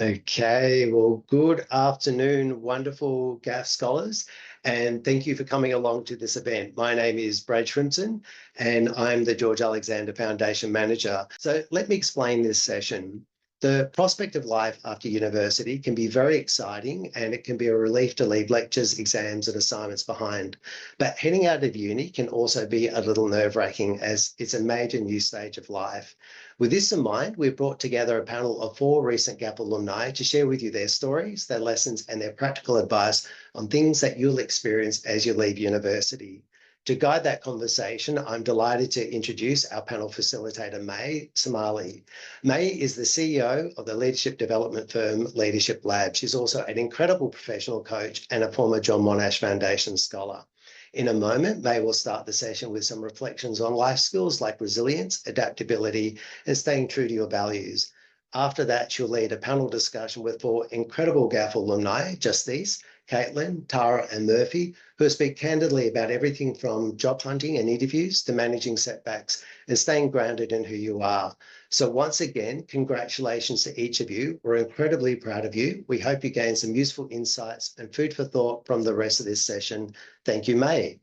Okay, well, good afternoon, wonderful GAF scholars, and thank you for coming along to this event. My name is Brad Shrimpton, and I'm the George Alexander Foundation Manager. So let me explain this session. The prospect of life after university can be very exciting, and it can be a relief to leave lectures, exams, and assignments behind. But heading out of uni can also be a little nerve-wracking, as it's a major new stage of life. With this in mind, we've brought together a panel of 4 recent GAP alumni to share with you their stories, their lessons, and their practical advice on things that you'll experience as you leave university. To guide that conversation, I'm delighted to introduce our panel facilitator, May Somali. May is the CEO of the leadership development firm Leadership Lab. She's also an incredible professional coach and a former John Monash Foundation scholar. In a moment, May will start the session with some reflections on life skills like resilience, adaptability, and staying true to your values. After that, she'll lead a panel discussion with 4 incredible GAF alumni, Justise, Caitlyn, Tara, and Murphy, who will speak candidly about everything from job hunting and interviews to managing setbacks and staying grounded in who you are. So once again, congratulations to each of you. We're incredibly proud of you. We hope you gain some useful insights and food for thought from the rest of this session. Thank you, May.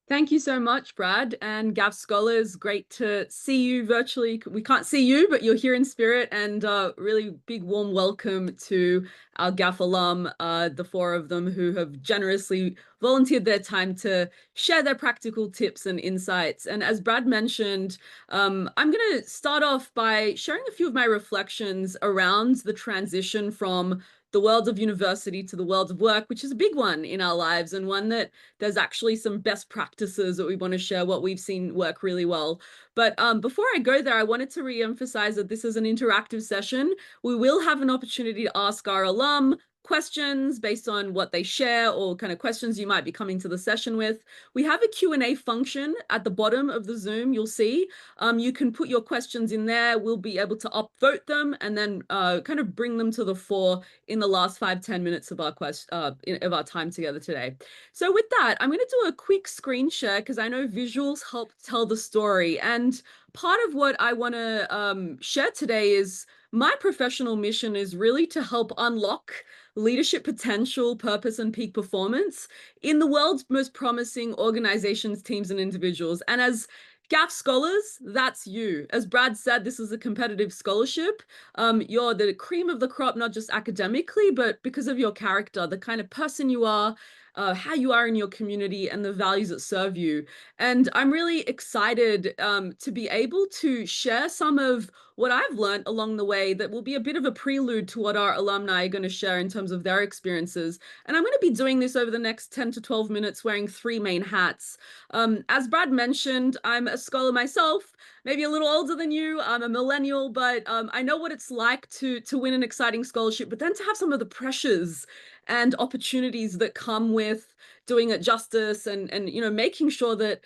Thank you so much, Brad, and GAF Scholars. Great to see you virtually. We can't see you, but you're here in spirit, and really big warm welcome to our GAF alum, the 4 of them who have generously volunteered their time to share their practical tips and insights. And as Brad mentioned, I'm going to start off by sharing a few of my reflections around the transition from the world of university to the world of work, which is a big one in our lives, and one that there's actually some best practices that we want to share, what we've seen work really well. But before I go there, I wanted to re-emphasize that this is an interactive session. We will have an opportunity to ask our alum questions based on what they share or kind of questions you might be coming to the session with. We have a Q&A function at the bottom of the Zoom, you'll see. You can put your questions in there. We'll be able to upvote them and then kind of bring them to the fore in the last 5-10 minutes of our time together today. So with that, I'm going to do a quick screen share because I know visuals help tell the story. And part of what I want to share today is my professional mission is really to help unlock leadership potential, purpose, and peak performance in the world's most promising organizations, teams, and individuals. And as GAF scholars, that's you. As Brad said, this is a competitive scholarship. You're the cream of the crop, not just academically, but because of your character, the kind of person you are, how you are in your community, and the values that serve you. And I'm really excited to be able to share some of what I've learned along the way that will be a bit of a prelude to what our alumni are going to share in terms of their experiences. And I'm going to be doing this over the next 10 to 12 minutes wearing 3 main hats. As Brad mentioned, I'm a scholar myself, maybe a little older than you. I'm a millennial, but I know what it's like to win an exciting scholarship, but then to have some of the pressures and opportunities that come with doing it justice and making sure that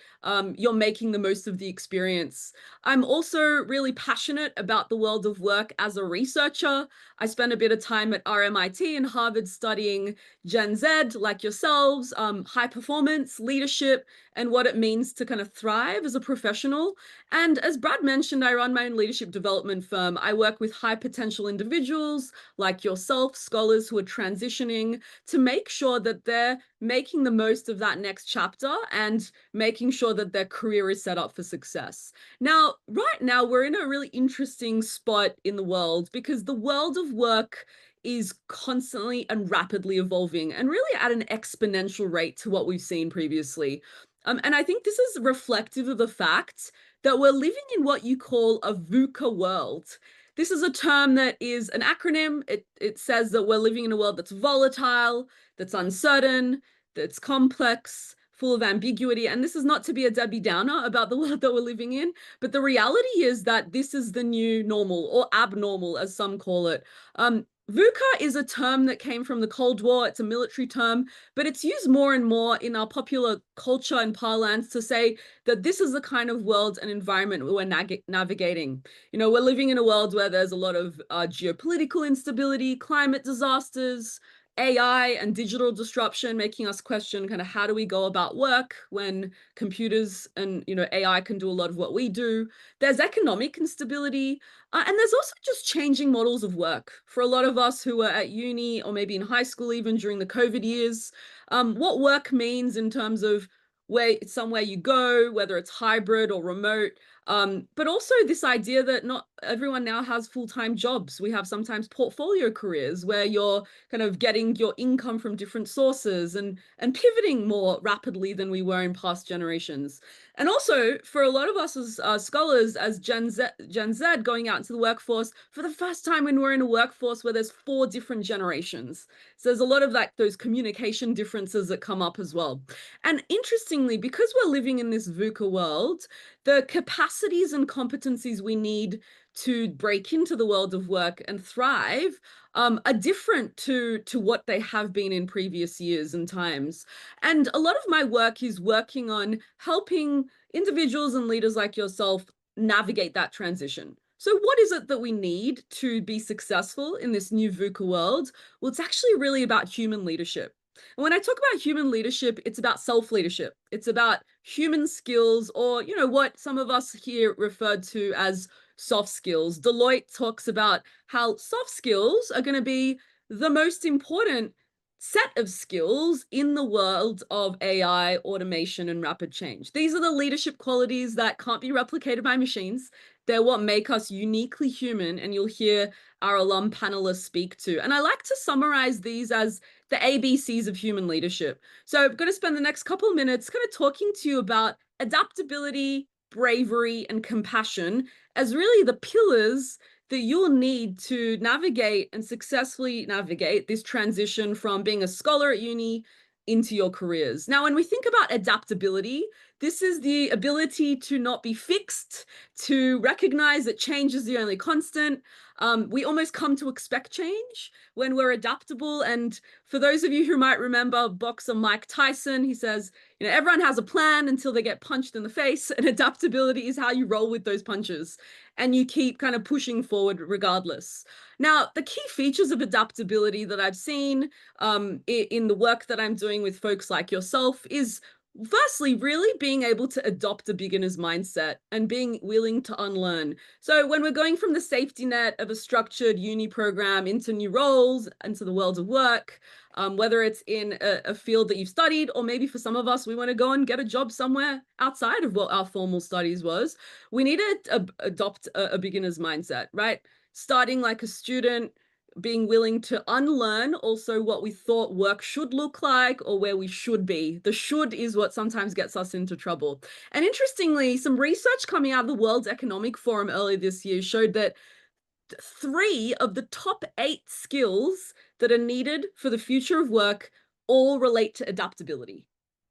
you're making the most of the experience. I'm also really passionate about the world of work as a researcher. I spent a bit of time at RMIT and Harvard studying Gen Z, like yourselves, high performance, leadership, and what it means to kind of thrive as a professional. And as Brad mentioned, I run my own leadership development firm. I work with high potential individuals like yourself, scholars who are transitioning, to make sure that they're making the most of that next chapter and making sure that their career is set up for success. Now, right now, we're in a really interesting spot in the world because the world of work is constantly and rapidly evolving and really at an exponential rate to what we've seen previously. And I think this is reflective of the fact that we're living in what you call a VUCA world. This is a term that is an acronym. It says that we're living in a world that's volatile, that's uncertain, that's complex, full of ambiguity. And this is not to be a Debbie Downer about the world that we're living in, but the reality is that this is the new normal, or abnormal, as some call it. VUCA is a term that came from the Cold War. It's a military term, but it's used more and more in our popular culture and parlance to say that this is the kind of world and environment we're navigating. We're living in a world where there's a lot of geopolitical instability, climate disasters, AI and digital disruption making us question kind of how do we go about work when computers and AI can do a lot of what we do. There's economic instability, and there's also just changing models of work for a lot of us who were at uni or maybe in high school even during the COVID years. What work means in terms of where somewhere you go, whether it's hybrid or remote. But also this idea that not everyone now has full-time jobs. We have sometimes portfolio careers where you're kind of getting your income from different sources and pivoting more rapidly than we were in past generations. And also for a lot of us as scholars, as Gen Z going out into the workforce for the first time when we're in a workforce where there's 4 different generations. So there's a lot of those communication differences that come up as well. And interestingly, because we're living in this VUCA world, the capacities and competencies we need to break into the world of work and thrive are different to what they have been in previous years and times. And a lot of my work is working on helping individuals and leaders like yourself navigate that transition. So what is it that we need to be successful in this new VUCA world? Well, it's actually really about human leadership. And when I talk about human leadership, it's about self-leadership. It's about human skills, or, what some of us here referred to as soft skills. Deloitte talks about how soft skills are going to be the most important set of skills in the world of AI, automation, and rapid change. These are the leadership qualities that can't be replicated by machines. They're what make us uniquely human, and you'll hear our alum panelists speak to. And I like to summarize these as the ABCs of human leadership. So I'm going to spend the next couple of minutes kind of talking to you about adaptability, bravery, and compassion as really the pillars that you'll need to navigate and successfully navigate this transition from being a scholar at uni into your careers. Now, when we think about adaptability, this is the ability to not be fixed, to recognize that change is the only constant. We almost come to expect change when we're adaptable. And for those of you who might remember boxer Mike Tyson, he says, everyone has a plan until they get punched in the face, and adaptability is how you roll with those punches and you keep kind of pushing forward regardless. Now, the key features of adaptability that I've seen in the work that I'm doing with folks like yourself is firstly, really being able to adopt a beginner's mindset and being willing to unlearn. So when we're going from the safety net of a structured uni program into new roles, into the world of work, whether it's in a field that you've studied, or maybe for some of us, we want to go and get a job somewhere outside of what our formal studies was, we need to adopt a beginner's mindset, right? Starting like a student, being willing to unlearn also what we thought work should look like or where we should be. The should is what sometimes gets us into trouble. And interestingly, some research coming out of the World Economic Forum earlier this year showed that 3 of the top 8 skills that are needed for the future of work all relate to adaptability.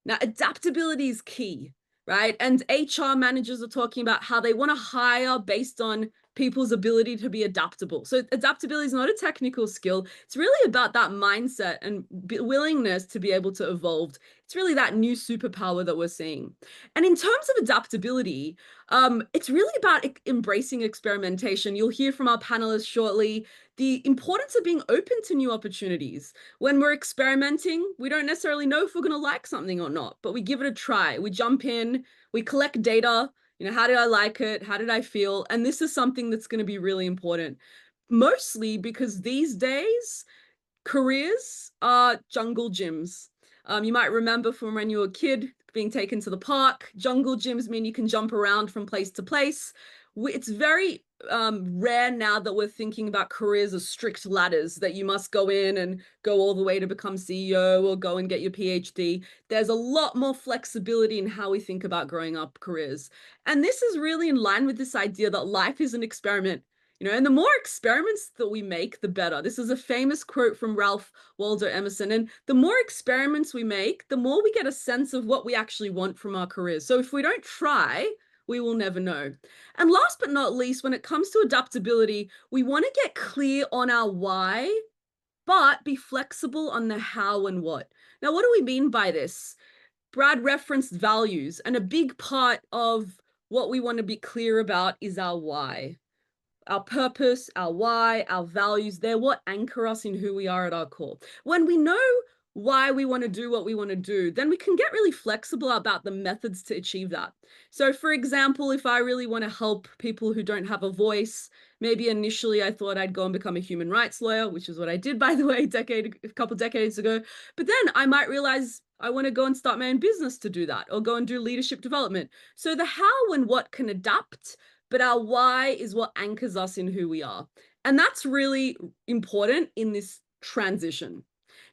Now, adaptability is key, right? And HR managers are talking about how they want to hire based on people's ability to be adaptable. So adaptability is not a technical skill. It's really about that mindset and willingness to be able to evolve. It's really that new superpower that we're seeing. And in terms of adaptability, it's really about embracing experimentation. You'll hear from our panelists shortly the importance of being open to new opportunities. When we're experimenting, we don't necessarily know if we're going to like something or not, but we give it a try. We jump in, we collect data. How did I like it? How did I feel? And this is something that's going to be really important, mostly because these days, careers are jungle gyms. You might remember from when you were a kid being taken to the park. Jungle gyms mean you can jump around from place to place. It's very rare now that we're thinking about careers as strict ladders that you must go in and go all the way to become CEO or go and get your PhD. There's a lot more flexibility in how we think about growing up careers. And this is really in line with this idea that life is an experiment. And the more experiments that we make, the better. This is a famous quote from Ralph Waldo Emerson. And the more experiments we make, the more we get a sense of what we actually want from our careers. So if we don't try, we will never know. And last but not least, when it comes to adaptability, we want to get clear on our why, but be flexible on the how and what. Now, what do we mean by this? Brad referenced values, and a big part of what we want to be clear about is our why. our purpose, our why, our values, they're what anchor us in who we are at our core. When we know why we want to do what we want to do, then we can get really flexible about the methods to achieve that. So for example, if I really want to help people who don't have a voice, maybe initially I thought I'd go and become a human rights lawyer, which is what I did, by the way, a couple decades ago. But then I might realize I want to go and start my own business to do that, or go and do leadership development. So the how and what can adapt, but our why is what anchors us in who we are. And that's really important in this transition.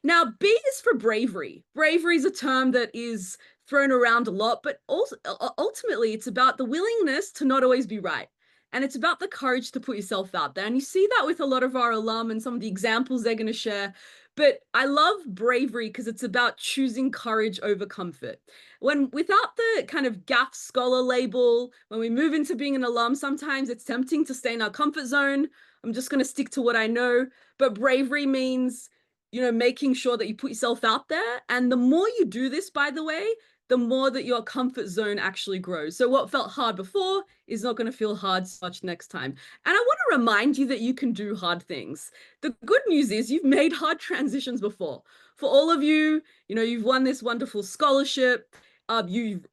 Now, B is for bravery. Bravery is a term that is thrown around a lot, but also ultimately it's about the willingness to not always be right. And it's about the courage to put yourself out there. And you see that with a lot of our alum and some of the examples they're going to share. But I love bravery because it's about choosing courage over comfort. Without the kind of GAF scholar label, when we move into being an alum, sometimes it's tempting to stay in our comfort zone. I'm just going to stick to what I know. But bravery means, making sure that you put yourself out there. And the more you do this, by the way, the more that your comfort zone actually grows. So what felt hard before is not going to feel hard so much next time. And I want to remind you that you can do hard things. The good news is you've made hard transitions before. For all of you, you've won this wonderful scholarship. A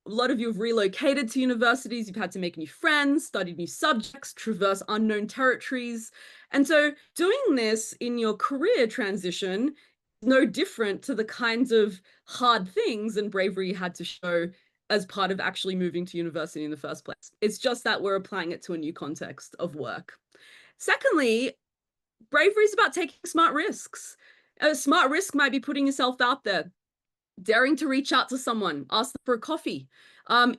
lot of you have relocated to universities. You've had to make new friends, study new subjects, traverse unknown territories. And so doing this in your career transition is no different to the kinds of hard things and bravery you had to show as part of actually moving to university in the first place. It's just that we're applying it to a new context of work. Secondly, bravery is about taking smart risks. A smart risk might be putting yourself out there, daring to reach out to someone, ask them for a coffee.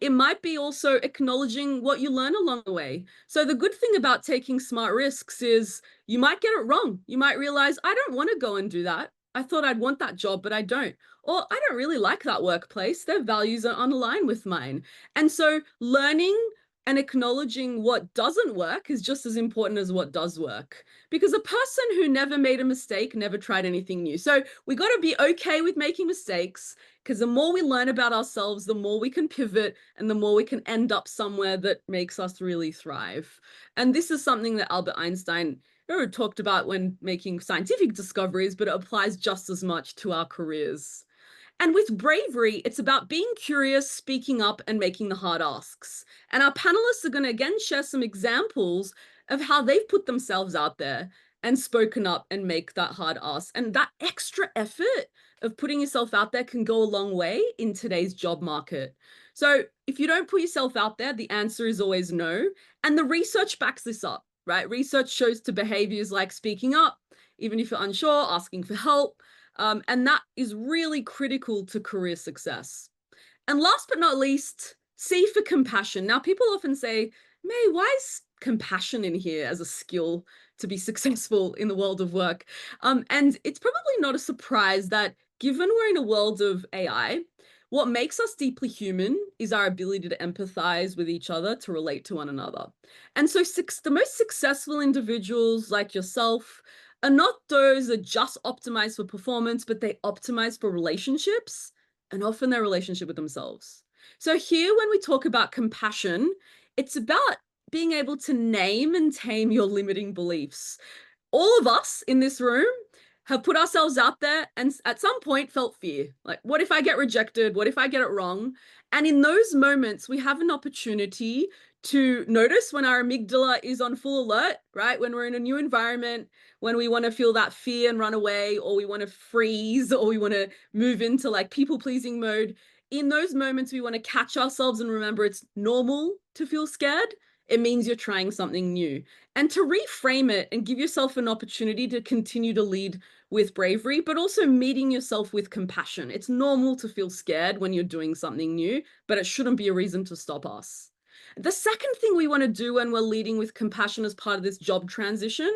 It might be also acknowledging what you learn along the way. So the good thing about taking smart risks is you might get it wrong. You might realize, I don't want to go and do that. I thought I'd want that job, but I don't. Or I don't really like that workplace. Their values are unaligned with mine. And so learning and acknowledging what doesn't work is just as important as what does work. Because a person who never made a mistake never tried anything new. So we got to be okay with making mistakes, because the more we learn about ourselves, the more we can pivot and the more we can end up somewhere that makes us really thrive. And this is something that Albert Einstein talked about when making scientific discoveries, but it applies just as much to our careers. And with bravery, it's about being curious, speaking up, and making the hard asks. And our panelists are going to again share some examples of how they've put themselves out there and spoken up and make that hard ask. And that extra effort of putting yourself out there can go a long way in today's job market. So if you don't put yourself out there, the answer is always no. And the research backs this up, right? Research shows to behaviors like speaking up, even if you're unsure, asking for help. And that is really critical to career success. And last but not least, C for compassion. Now, people often say, May, why is compassion in here as a skill to be successful in the world of work? And it's probably not a surprise that given we're in a world of AI, what makes us deeply human is our ability to empathize with each other, to relate to one another. And so the most successful individuals like yourself are not those that just optimize for performance, but they optimize for relationships, and often their relationship with themselves. So here, when we talk about compassion, it's about being able to name and tame your limiting beliefs. All of us in this room have put ourselves out there and at some point felt fear. Like, what if I get rejected? What if I get it wrong? And in those moments, we have an opportunity to notice when our amygdala is on full alert, right? When we're in a new environment, when we want to feel that fear and run away, or we want to freeze, or we want to move into like people-pleasing mode. In those moments, we want to catch ourselves and remember it's normal to feel scared. It means you're trying something new. And to reframe it and give yourself an opportunity to continue to lead with bravery, but also meeting yourself with compassion. It's normal to feel scared when you're doing something new, but it shouldn't be a reason to stop us. The second thing we want to do when we're leading with compassion as part of this job transition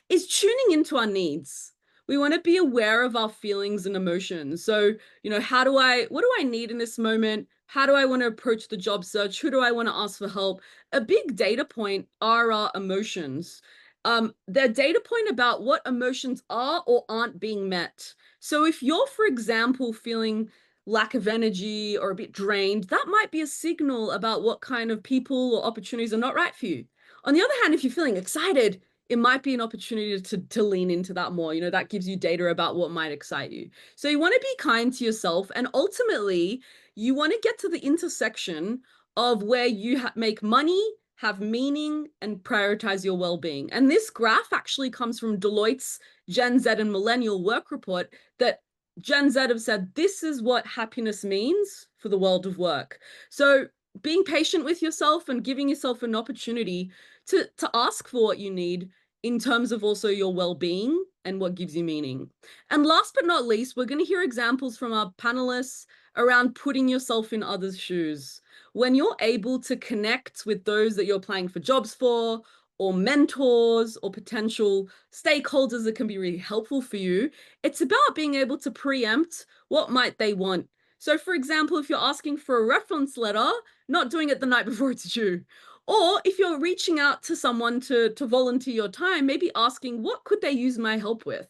is tuning into our needs. We want to be aware of our feelings and emotions. So, what do I need in this moment? How do I want to approach the job search? Who do I want to ask for help? A big data point are our emotions. They're data point about what emotions are or aren't being met. So if you're, for example, feeling lack of energy or a bit drained, that might be a signal about what kind of people or opportunities are not right for you. On the other hand, if you're feeling excited, it might be an opportunity to lean into that more. That gives you data about what might excite you. So you want to be kind to yourself, and ultimately you want to get to the intersection of where you make money, have meaning, and prioritize your well-being. And this graph actually comes from Deloitte's Gen Z and Millennial Work Report that Gen Z have said this is what happiness means for the world of work. So being patient with yourself and giving yourself an opportunity to ask for what you need in terms of also your well-being and what gives you meaning. And last but not least, we're going to hear examples from our panelists around putting yourself in others' shoes. When you're able to connect with those that you're applying for jobs for, or mentors, or potential stakeholders that can be really helpful for you, it's about being able to preempt what might they want. So for example, if you're asking for a reference letter, not doing it the night before it's due. Or if you're reaching out to someone to volunteer your time, maybe asking, what could they use my help with,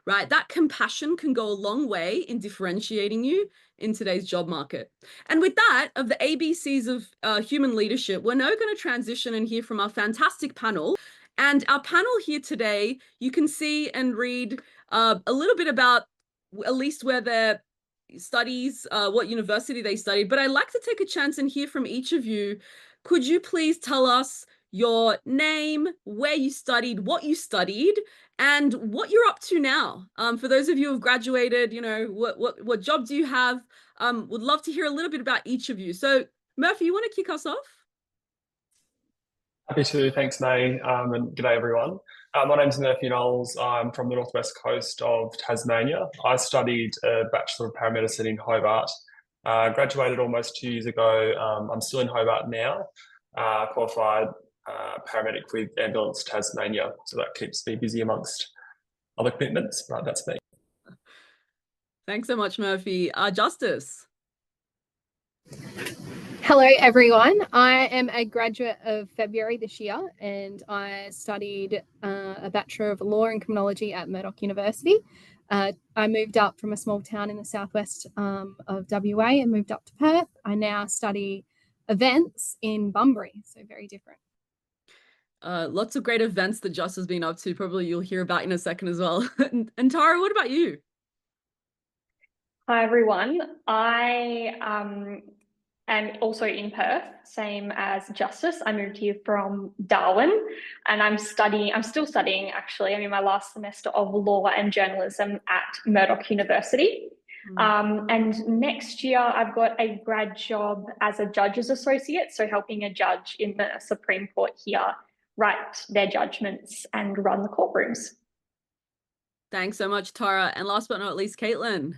right? That compassion can go a long way in differentiating you in today's job market. And with that, of the ABCs of human leadership, we're now going to transition and hear from our fantastic panel. And our panel here today, you can see and read a little bit about at least where their studies, what university they studied. But I'd like to take a chance and hear from each of you. Could you please tell us your name, where you studied, what you studied, and what you're up to now? For those of you who've graduated, what job do you have? Would love to hear a little bit about each of you. So Murphy, you want to kick us off? Happy to. Thanks, May, and g'day everyone. My name's Murphy Knowles. I'm from the northwest coast of Tasmania. I studied a Bachelor of Paramedicine in Hobart. Graduated almost 2 years ago. I'm still in Hobart now, qualified paramedic with Ambulance Tasmania. So that keeps me busy amongst other commitments, but that's me. Thanks so much, Murphy. Justise. Hello, everyone. I am a graduate of February this year, and I studied a Bachelor of Law and Criminology at Murdoch University. I moved up from a small town in the southwest of WA and moved up to Perth. I now study events in Bunbury, so very different. Lots of great events that Just has been up to. Probably you'll hear about in a second as well. And Tara, what about you? Hi, everyone. I am also in Perth, same as Justise. I moved here from Darwin, and I'm still studying actually. I'm in my last semester of law and journalism at Murdoch University. And next year I've got a grad job as a judge's associate, so helping a judge in the Supreme Court here write their judgments and run the courtrooms. Thanks so much, Tara. And last but not least, Caitlyn.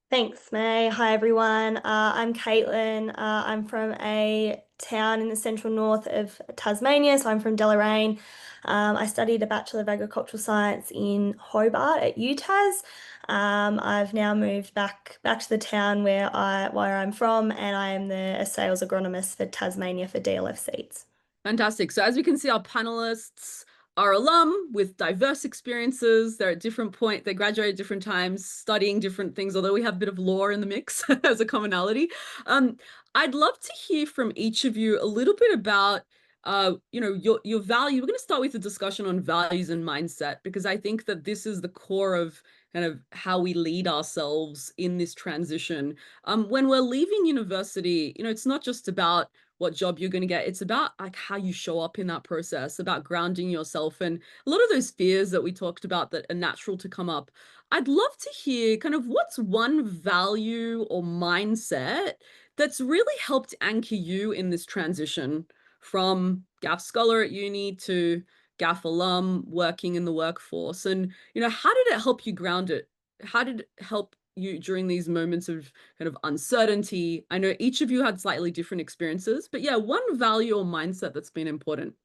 Thanks, May. Hi, everyone. I'm Caitlyn. I'm from a town in the central north of Tasmania, so I'm from Deloraine. I studied a Bachelor of Agricultural Science in Hobart at UTAS. I've now moved back to the town where I'm from, and I am a sales agronomist for Tasmania for DLF seeds. Fantastic. So as we can see, our panelists are alum with diverse experiences. They're at different points. They graduate at different times, studying different things, although we have a bit of law in the mix as a commonality. I'd love to hear from each of you a little bit about your value. We're going to start with a discussion on values and mindset, because I think that this is the core of kind of how we lead ourselves in this transition. When we're leaving university, it's not just about what job you're going to get. It's about like how you show up in that process, about grounding yourself, and a lot of those fears that we talked about that are natural to come up. I'd love to hear kind of what's one value or mindset that's really helped anchor you in this transition from GAF scholar at uni to GAF alum working in the workforce. And, how did it help you ground it? How did it help you during these moments of kind of uncertainty? I know each of you had slightly different experiences, but yeah, one value or mindset that's been important.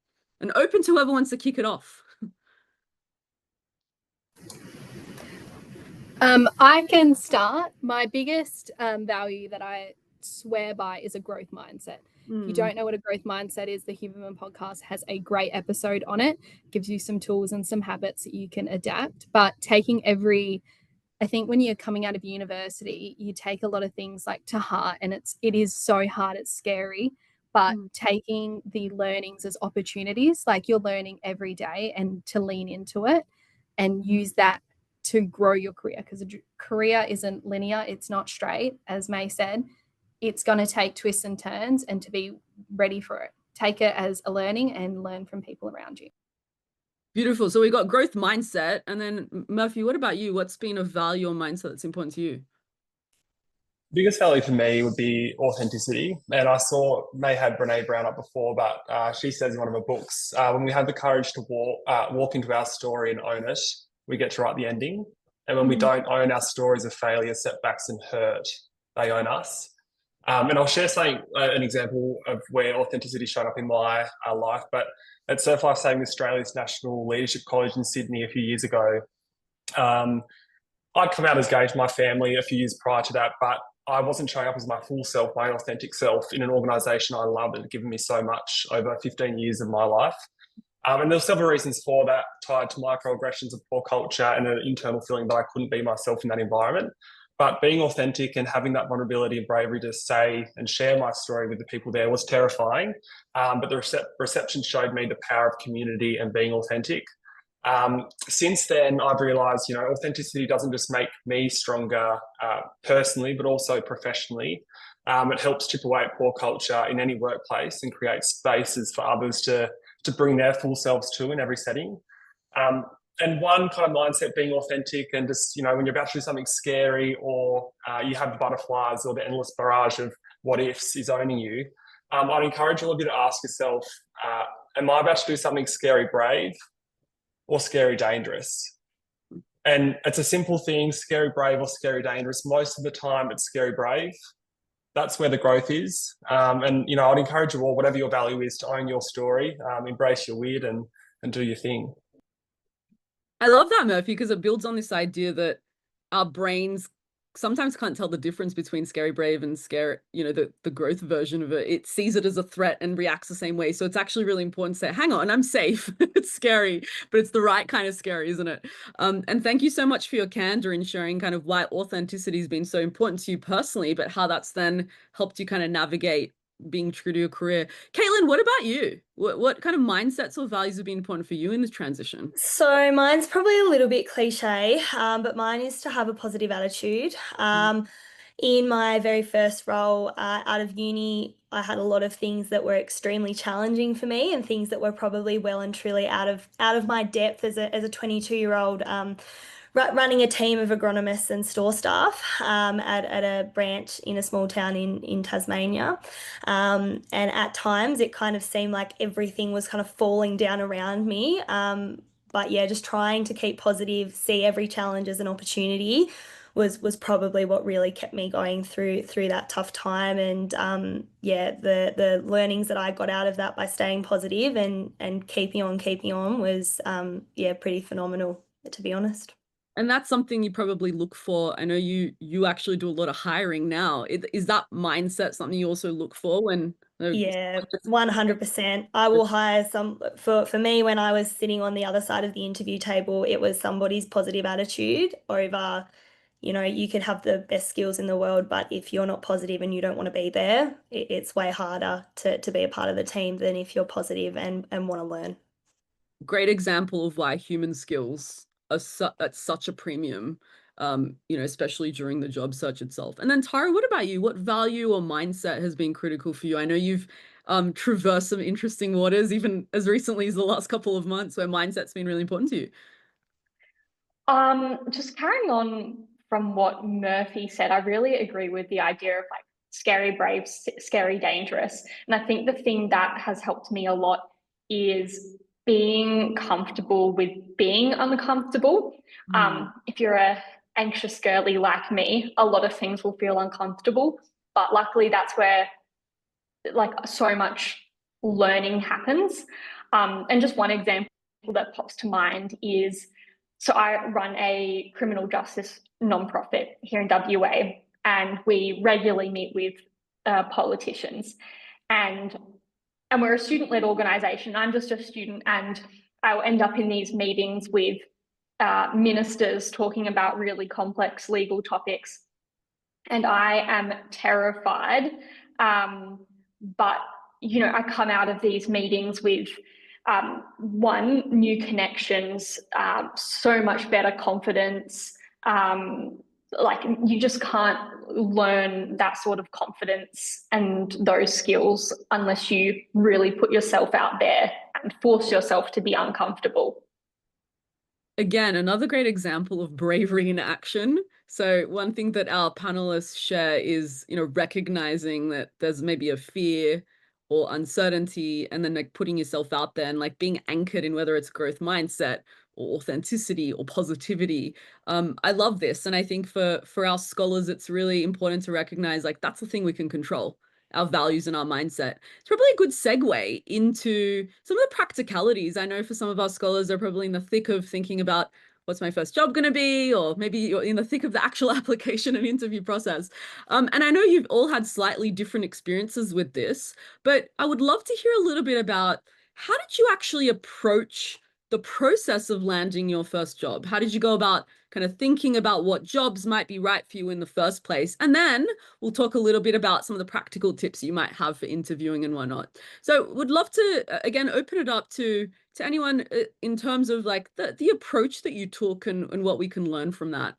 And open to whoever wants to kick it off. I can start. My biggest value that I swear by is a growth mindset. If you don't know what a growth mindset is, the Huberman podcast has a great episode on it. Gives you some tools and some habits that you can adapt. But I think when you're coming out of university, you take a lot of things like to heart, and it is so hard, it's scary. but taking the learnings as opportunities, like you're learning every day, and to lean into it and use that to grow your career, because a career isn't linear, it's not straight, as May said. It's going to take twists and turns, and to be ready for it. Take it as a learning and learn from people around you. Beautiful. So we got growth mindset. And then Murphy, what about you? What's been a value or mindset that's important to you? Biggest value for me would be authenticity. And I saw May had Brene Brown up before, but she says in one of her books, when we have the courage to walk into our story and own it, we get to write the ending. And when we don't own our stories of failure, setbacks and hurt, they own us. And I'll share an example of where authenticity showed up in my life. But at Surf Life Saving Australia's National Leadership College in Sydney a few years ago, I'd come out as gay to my family a few years prior to that, but I wasn't showing up as my full self, my authentic self, in an organisation I loved and had given me so much over 15 years of my life. And there were several reasons for that, tied to microaggressions of poor culture and an internal feeling that I couldn't be myself in that environment. But being authentic and having that vulnerability and bravery to say and share my story with the people there was terrifying. But the reception showed me the power of community and being authentic. Since then, I've realised, authenticity doesn't just make me stronger personally, but also professionally. It helps chip away at poor culture in any workplace and create spaces for others to bring their full selves to in every setting. And one kind of mindset, being authentic, and just, when you're about to do something scary, or you have the butterflies or the endless barrage of what ifs is owning you, I'd encourage all of you to ask yourself, am I about to do something scary brave or scary dangerous? And it's a simple thing, scary brave or scary dangerous. Most of the time it's scary brave. That's where the growth is. And I'd encourage you all, whatever your value is, to own your story, embrace your weird and do your thing. I love that, Murphy, because it builds on this idea that our brains sometimes can't tell the difference between scary brave and scary, the growth version of it. It sees it as a threat and reacts the same way. So it's actually really important to say, hang on, I'm safe. It's scary, but it's the right kind of scary, isn't it? And thank you so much for your candor in sharing kind of why authenticity has been so important to you personally, but how that's then helped you kind of navigate being true to your career. Caitlyn, what about you? What kind of mindsets or values have been important for you in this transition? So mine's probably a little bit cliche, but mine is to have a positive attitude. In my very first role out of uni, I had a lot of things that were extremely challenging for me, and things that were probably well and truly out of my depth as a 22-year-old. Running a team of agronomists and store staff at a branch in a small town in Tasmania. And at times it kind of seemed like everything was kind of falling down around me. But yeah, just trying to keep positive, see every challenge as an opportunity was probably what really kept me going through that tough time. And the learnings that I got out of that by staying positive and keeping on was pretty phenomenal, to be honest. And that's something you probably look for. I know you actually do a lot of hiring now. Is that mindset something you also look for when? Yeah, 100%. I will hire for me, when I was sitting on the other side of the interview table, it was somebody's positive attitude over, you could have the best skills in the world, but if you're not positive and you don't want to be there, it's way harder to be a part of the team than if you're positive and want to learn. Great example of why human skills are at such a premium, especially during the job search itself. And then Tara, what about you? What value or mindset has been critical for you? I know you've traversed some interesting waters, even as recently as the last couple of months, where mindset's been really important to you. Just carrying on from what Murphy said, I really agree with the idea of like scary brave, scary dangerous. And I think the thing that has helped me a lot is being comfortable with being uncomfortable. If you're a anxious girly like me, a lot of things will feel uncomfortable, but luckily that's where like so much learning happens. And just one example that pops to mind is, so I run a criminal justice nonprofit here in WA, and we regularly meet with politicians, and we're a student-led organisation. I'm just a student, and I'll end up in these meetings with ministers talking about really complex legal topics, and I am terrified. But I come out of these meetings with one, new connections, so much better confidence. Like you just can't learn that sort of confidence and those skills unless you really put yourself out there and force yourself to be uncomfortable. Again, another great example of bravery in action. So one thing that our panelists share is, recognizing that there's maybe a fear or uncertainty, and then like putting yourself out there and like being anchored in whether it's growth mindset or authenticity or positivity. I love this. And I think for our scholars, it's really important to recognize like that's the thing we can control, our values and our mindset. It's probably a good segue into some of the practicalities. I know for some of our scholars, they're probably in the thick of thinking about what's my first job going to be, or maybe you're in the thick of the actual application and interview process. And I know you've all had slightly different experiences with this, but I would love to hear a little bit about how did you actually approach the process of landing your first job? How did you go about kind of thinking about what jobs might be right for you in the first place? And then we'll talk a little bit about some of the practical tips you might have for interviewing and whatnot. So would love to, again, open it up to anyone in terms of like the approach that you took and what we can learn from that.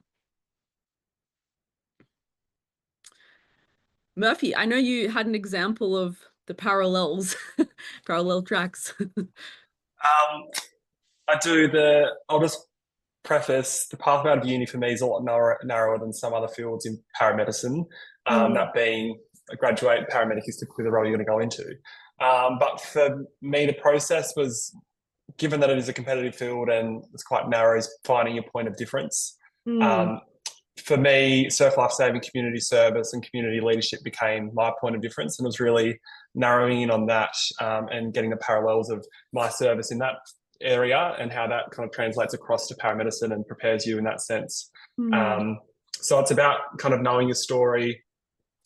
Murphy, I know you had an example of the parallels, parallel tracks. I do I'll just preface, the pathway out of uni for me is a lot narrower than some other fields in paramedicine, that being a graduate paramedic is typically the role you're going to go into. But for me, the process was, given that it is a competitive field and it's quite narrow, is finding your point of difference. For me, surf life-saving, community service and community leadership became my point of difference, and it was really narrowing in on that and getting the parallels of my service in that area and how that kind of translates across to paramedicine and prepares you in that sense. So it's about kind of knowing your story,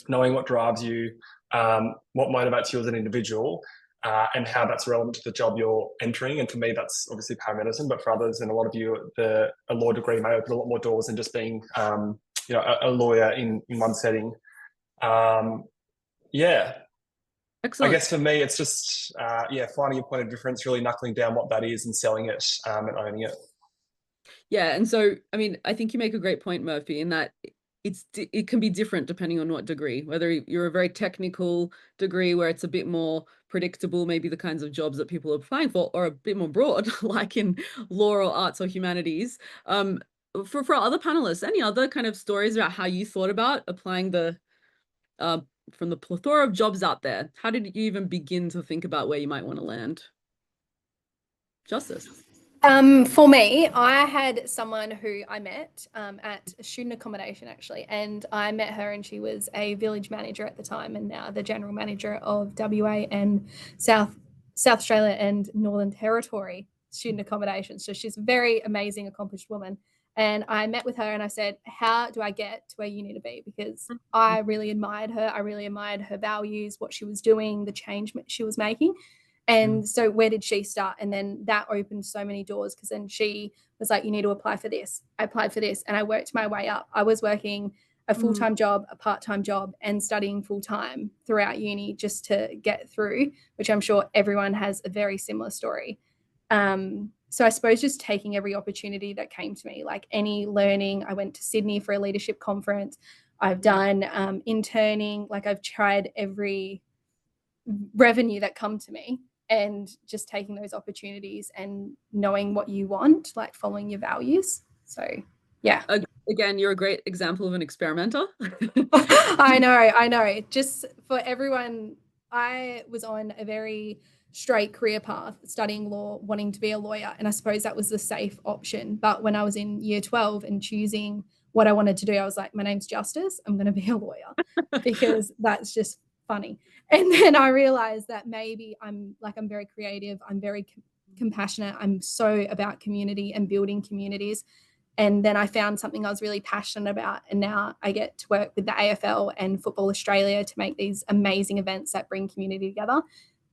knowing what drives you, what motivates you as an individual, and how that's relevant to the job you're entering. And for me, that's obviously paramedicine, but for others and a lot of you, a law degree may open a lot more doors than just being a lawyer in one setting. Excellent. I guess for me, it's just, finding a point of difference, really knuckling down what that is and selling it and owning it. Yeah. And so, I mean, I think you make a great point, Murphy, in that it can be different depending on what degree, whether you're a very technical degree where it's a bit more predictable, maybe the kinds of jobs that people are applying for, or a bit more broad, like in law or arts or humanities. For our other panelists, any other kind of stories about how you thought about applying from the plethora of jobs out there? How did you even begin to think about where you might want to land? Justise. For me, I had someone who I met at student accommodation, actually, and I met her and she was a village manager at the time and now the general manager of WA and South Australia and Northern Territory student accommodation. So she's a very amazing, accomplished woman. And I met with her and I said, how do I get to where you need to be? Because I really admired her. I really admired her values, what she was doing, the change she was making. And so where did she start? And then that opened so many doors, because then she was like, you need to apply for this. I applied for this and I worked my way up. I was working a full-time job, a part-time job, and studying full-time throughout uni just to get through, which I'm sure everyone has a very similar story. So I suppose just taking every opportunity that came to me, like any learning. I went to Sydney for a leadership conference. I've done interning, like I've tried every revenue that come to me, and just taking those opportunities and knowing what you want, like following your values. So yeah. Again, you're a great example of an experimenter. I know. Just for everyone, I was on a very straight career path, studying law, wanting to be a lawyer. And I suppose that was the safe option. But when I was in year 12 and choosing what I wanted to do, I was like, my name's Justise. I'm going to be a lawyer because that's just funny. And then I realized that maybe I'm very creative. I'm very compassionate. I'm so about community and building communities. And then I found something I was really passionate about. And now I get to work with the AFL and Football Australia to make these amazing events that bring community together.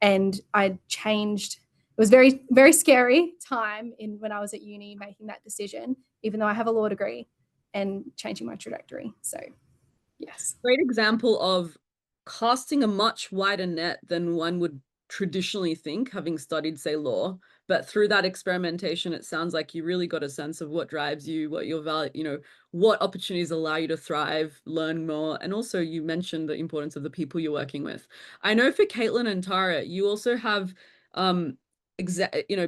And I changed. It was very, very scary time when I was at uni making that decision, even though I have a law degree, and changing my trajectory. So yes. Great example of casting a much wider net than one would traditionally think, having studied, say, law. But through that experimentation, it sounds like you really got a sense of what drives you, what your value, you know, what opportunities allow you to thrive, learn more. And also you mentioned the importance of the people you're working with. I know for Caitlyn and Tara, you also have,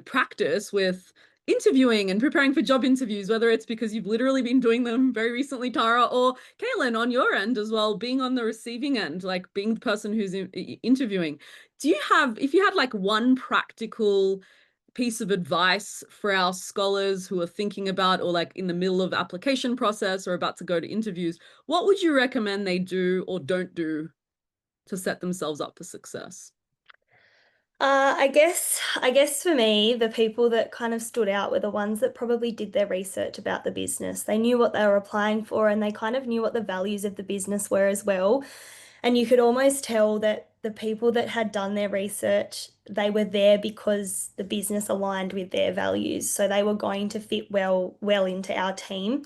practice with interviewing and preparing for job interviews, whether it's because you've literally been doing them very recently, Tara, or Caitlyn on your end as well, being on the receiving end, like being the person who's interviewing. Do you have, if you had like one practical piece of advice for our scholars who are thinking about, or like in the middle of application process or about to go to interviews, what would you recommend they do or don't do to set themselves up for success? I guess for me, the people that kind of stood out were the ones that probably did their research about the business. They knew what they were applying for, and they kind of knew what the values of the business were as well. And you could almost tell that the people that had done their research, they were there because the business aligned with their values. So they were going to fit well into our team.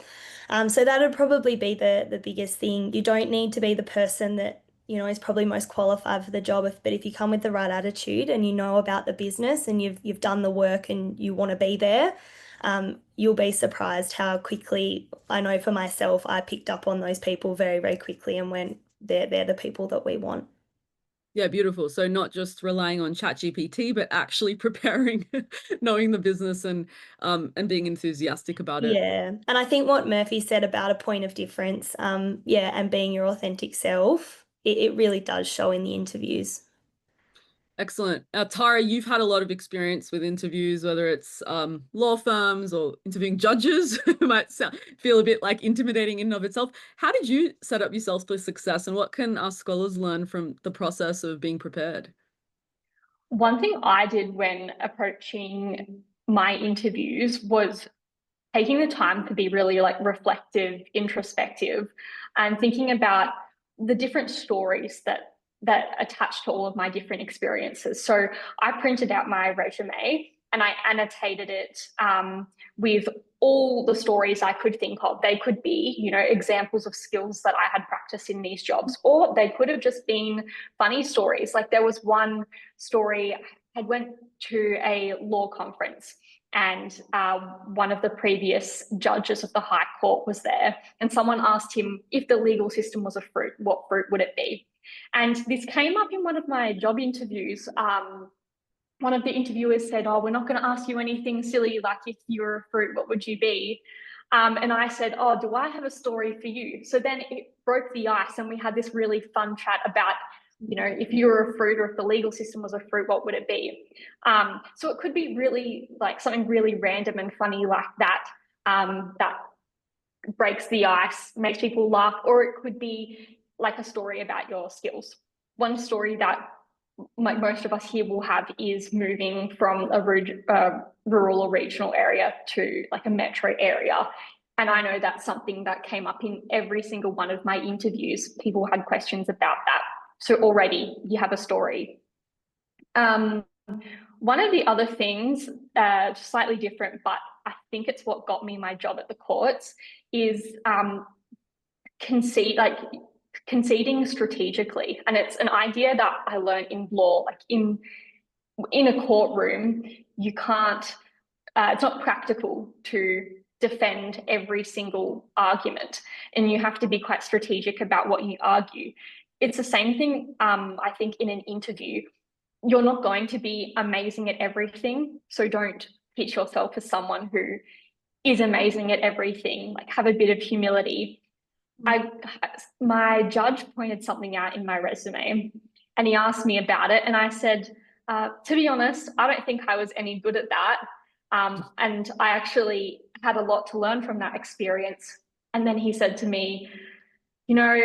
So that would probably be the biggest thing. You don't need to be the person that, you know, is probably most qualified for the job, but if you come with the right attitude and you know about the business and you've done the work and you want to be there, you'll be surprised how quickly, I know for myself, I picked up on those people very, very quickly and went, they're the people that we want. Yeah, beautiful. So not just relying on ChatGPT, but actually preparing, knowing the business and being enthusiastic about it. Yeah. And I think what Murphy said about a point of difference, and being your authentic self, it really does show in the interviews. Excellent. Tara, you've had a lot of experience with interviews, whether it's law firms or interviewing judges, who might feel a bit like intimidating in and of itself. How did you set up yourself for success, and what can our scholars learn from the process of being prepared? One thing I did when approaching my interviews was taking the time to be really like reflective, introspective, and thinking about the different stories that attach to all of my different experiences. So I printed out my resume and I annotated it with all the stories I could think of. They could be, you know, examples of skills that I had practiced in these jobs, or they could have just been funny stories. Like there was one story, I went to a law conference and one of the previous judges of the High Court was there, and someone asked him, if the legal system was a fruit, what fruit would it be? And this came up in one of my job interviews. One of the interviewers said, oh, we're not going to ask you anything silly, like if you were a fruit, what would you be? And I said, oh, do I have a story for you? So then it broke the ice and we had this really fun chat about, you know, if you were a fruit or if the legal system was a fruit, what would it be? So it could be really like something really random and funny like that, that breaks the ice, makes people laugh, or it could be like a story about your skills. One story that most of us here will have is moving from a rural or regional area to like a metro area. And I know that's something that came up in every single one of my interviews. People had questions about that. So already you have a story. One of the other things, slightly different, but I think it's what got me my job at the courts, is conceding strategically. And it's an idea that I learned in law, like in a courtroom, you can't, it's not practical to defend every single argument, and you have to be quite strategic about what you argue. It's the same thing, I think, in an interview. You're not going to be amazing at everything, so don't pitch yourself as someone who is amazing at everything. Like, have a bit of humility. My judge pointed something out in my resume and he asked me about it, and I said, to be honest, I don't think I was any good at that. And I actually had a lot to learn from that experience. And then he said to me, you know,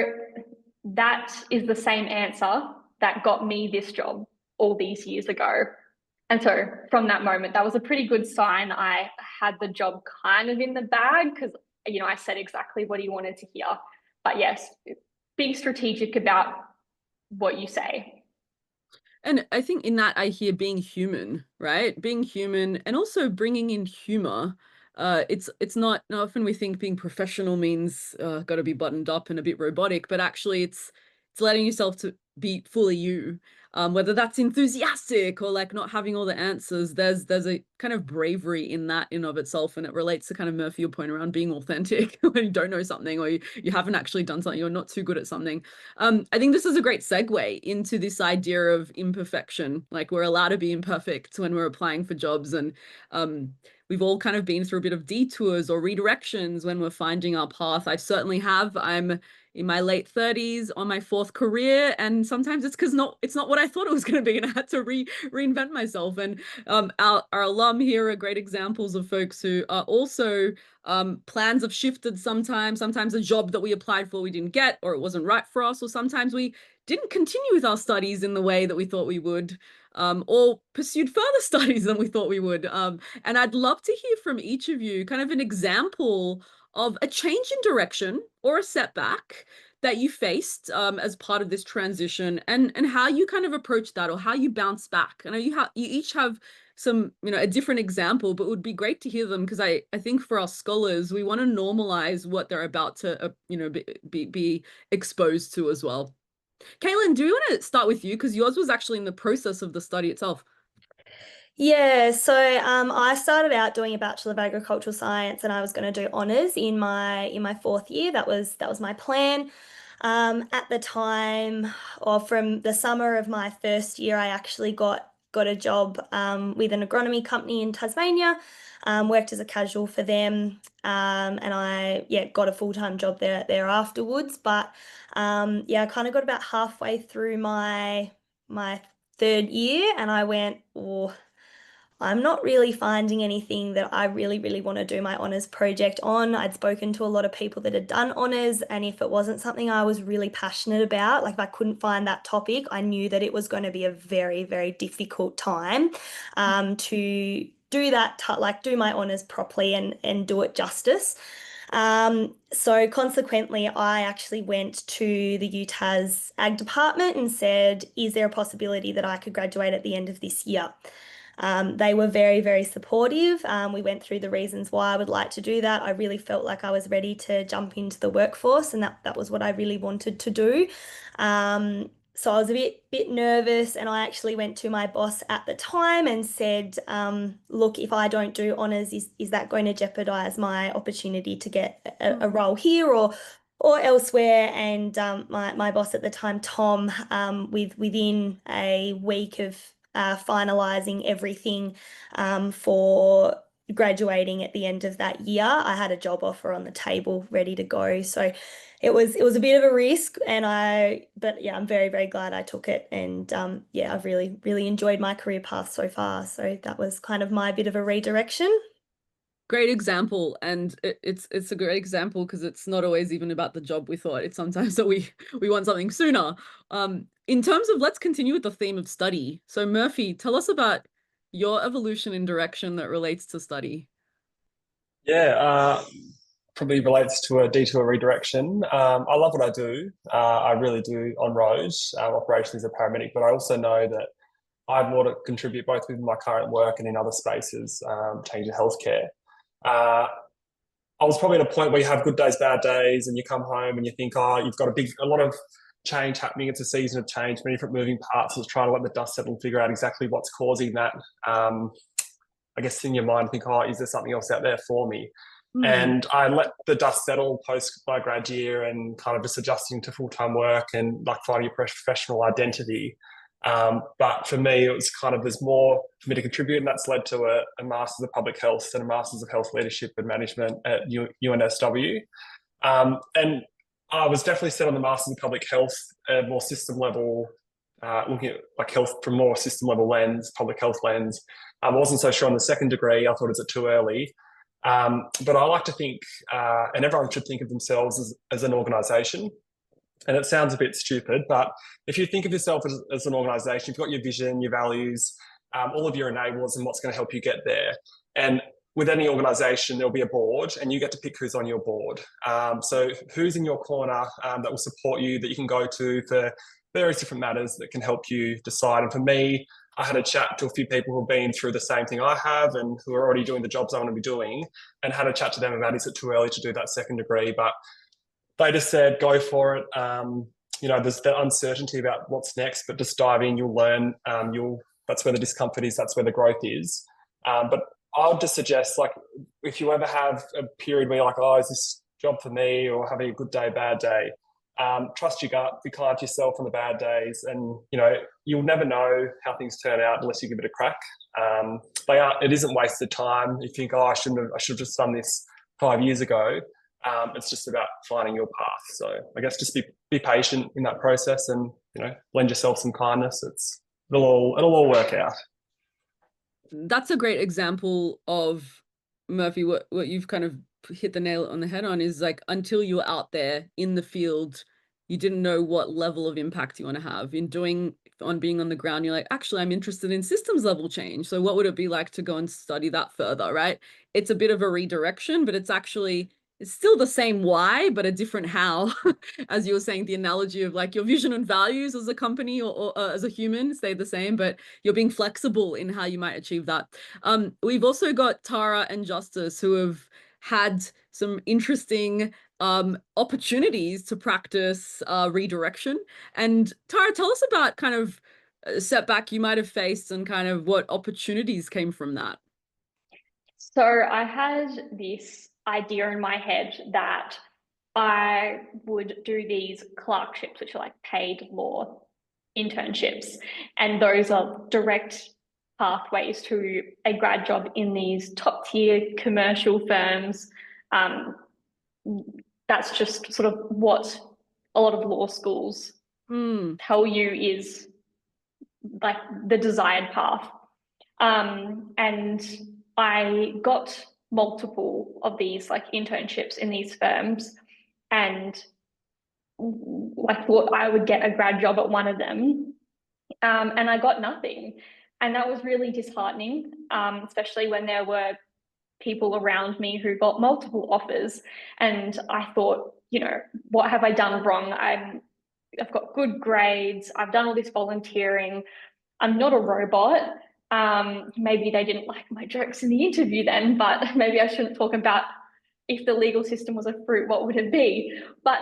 that is the same answer that got me this job all these years ago. And so from that moment, that was a pretty good sign I had the job kind of in the bag, because, you know, I said exactly what he wanted to hear. But yes, being strategic about what you say. And I think in that I hear being human, right? Being human and also bringing in humor. It's not, often we think being professional means got to be buttoned up and a bit robotic, but actually it's it's letting yourself to be fully you. Whether that's enthusiastic or like not having all the answers, there's a kind of bravery in that in of itself, and it relates to kind of Murphy, your point around being authentic when you don't know something, or you haven't actually done something, you're not too good at something. I think this is a great segue into this idea of imperfection. Like, we're allowed to be imperfect when we're applying for jobs, and we've all kind of been through a bit of detours or redirections when we're finding our path. I certainly have. I'm in my late 30s on my 4th career, and sometimes it's because it's not what I thought it was going to be, and I had to reinvent myself. And our alum here are great examples of folks who are also plans have shifted sometimes a job that we applied for we didn't get, or it wasn't right for us, or sometimes we didn't continue with our studies in the way that we thought we would, or pursued further studies than we thought we would. And I'd love to hear from each of you kind of an example of a change in direction or a setback that you faced as part of this transition, and how you kind of approach that, or how you bounce back. I know you each have some, a different example, but it would be great to hear them, because I think for our scholars, we want to normalize what they're about to be exposed to as well. Caitlyn, do you want to start with you, because yours was actually in the process of the study itself? Yeah, so I started out doing a Bachelor of Agricultural Science, and I was going to do honours in my 4th year. That was my plan. At the time, or from the summer of my 1st year, I actually got a job with an agronomy company in Tasmania. Worked as a casual for them, and I got a full-time job there afterwards. But I kind of got about halfway through my 3rd year, and I went, oh, I'm not really finding anything that I really, really want to do my honours project on. I'd spoken to a lot of people that had done honours, and if it wasn't something I was really passionate about, like if I couldn't find that topic, I knew that it was going to be a very, very difficult time to do that, do my honours properly and do it justice. So consequently, I actually went to the UTAS Ag department and said, is there a possibility that I could graduate at the end of this year? They were very, very supportive. We went through the reasons why I would like to do that. I really felt like I was ready to jump into the workforce, and that was what I really wanted to do. So I was a bit nervous, and I actually went to my boss at the time and said, look, if I don't do honours, is that going to jeopardise my opportunity to get a role here or elsewhere? And my boss at the time, Tom, within a week of finalising everything for graduating at the end of that year, I had a job offer on the table ready to go. So it was a bit of a risk, but I'm very, very glad I took it. And I've really, really enjoyed my career path so far. So that was kind of my bit of a redirection. Great example, and it's a great example because it's not always even about the job we thought. It's sometimes that we want something sooner. In terms of, let's continue with the theme of study. So Murphy, tell us about your evolution in direction that relates to study. Yeah, probably relates to a detour redirection. I love what I do. I really do on road operations as a paramedic, but I also know that I have more to contribute both within my current work and in other spaces, changing healthcare. I was probably at a point where you have good days, bad days, and you come home and you think, oh, you've got a lot of change happening. It's a season of change, many different moving parts. It's trying to let the dust settle and figure out exactly what's causing that. I guess in your mind, think, oh, is there something else out there for me? And I let the dust settle post my grad year and kind of just adjusting to full-time work and like finding a professional identity. But for me, it was kind of, there's more for me to contribute, and that's led to a Masters of Public Health and a Masters of Health Leadership and Management at UNSW. And I was definitely set on the Masters of Public Health, more system level, looking at like health from more system level lens, public health lens. I wasn't so sure on the second degree. I thought it was too early. But I like to think, and everyone should think of themselves as an organisation. And it sounds a bit stupid, but if you think of yourself as an organisation, you've got your vision, your values, all of your enablers and what's going to help you get there. And with any organisation, there'll be a board, and you get to pick who's on your board. So who's in your corner that will support you, that you can go to for various different matters that can help you decide. And for me, I had a chat to a few people who've been through the same thing I have and who are already doing the jobs I want to be doing, and had a chat to them about, is it too early to do that second degree? But they just said, go for it. there's the uncertainty about what's next, but just dive in, you'll learn. That's where the discomfort is. That's where the growth is. But I would just suggest, like, if you ever have a period where you're like, oh, is this job for me, or having a good day, bad day, trust your gut, be kind to yourself on the bad days, and you'll never know how things turn out unless you give it a crack. It isn't wasted time. You think, oh, I should have just done this 5 years ago. It's just about finding your path. So I guess just be patient in that process, and lend yourself some kindness. It'll all work out. That's a great example of, Murphy, what you've kind of hit the nail on the head on, is like, until you're out there in the field, you didn't know what level of impact you want to have. Being on the ground, you're like, actually, I'm interested in systems level change. So what would it be like to go and study that further, right? It's a bit of a redirection, but it's still the same why, but a different how. As you were saying, the analogy of like your vision and values as a company or as a human stay the same, but you're being flexible in how you might achieve that. We've also got Tara and Justise, who have had some interesting opportunities to practice redirection. And Tara, tell us about kind of a setback you might have faced and kind of what opportunities came from that. So I had this idea in my head that I would do these clerkships, which are like paid law internships. And those are direct pathways to a grad job in these top tier commercial firms. That's just sort of what a lot of law schools tell you is like the desired path. And I got multiple of these like internships in these firms, and like thought I would get a grad job at one of them, and I got nothing. And that was really disheartening, especially when there were people around me who got multiple offers. And I thought, what have I done wrong? I've got good grades. I've done all this volunteering. I'm not a robot. Maybe they didn't like my jokes in the interview then, but maybe I shouldn't talk about if the legal system was a fruit, what would it be? But